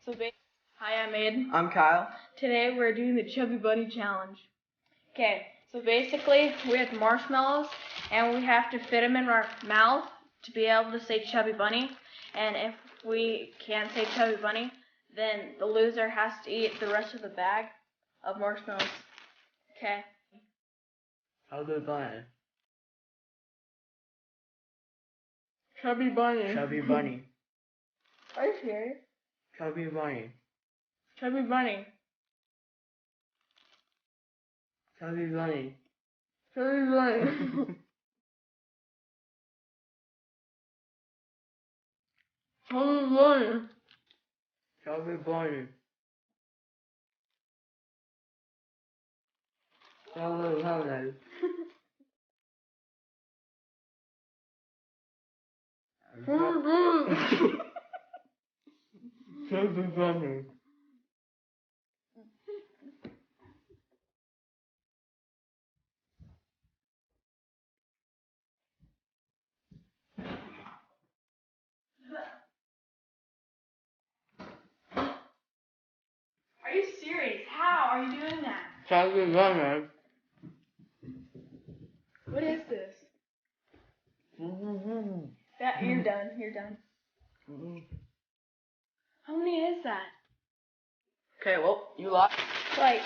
So, hi, I'm Aiden. I'm Kyle. Today we're doing the Chubby Bunny Challenge. Okay, so basically we have marshmallows and we have to fit them in our mouth to be able to say Chubby Bunny. And if we can't say Chubby Bunny, then the loser has to eat the rest of the bag of marshmallows. Okay. Chubby Bunny. Chubby Bunny. Chubby Bunny. Are you serious? Chubby Bunny. Chubby Bunny. Chubby Bunny. Chubby Bunny. Chubby Bunny. Chubby Bunny. Chubby Bunny. Chubby Bunny. Are you serious? How are you doing that? Chubby Bunny. What is this? That you're done. You're done. How many is that? Okay, well, you lost. Like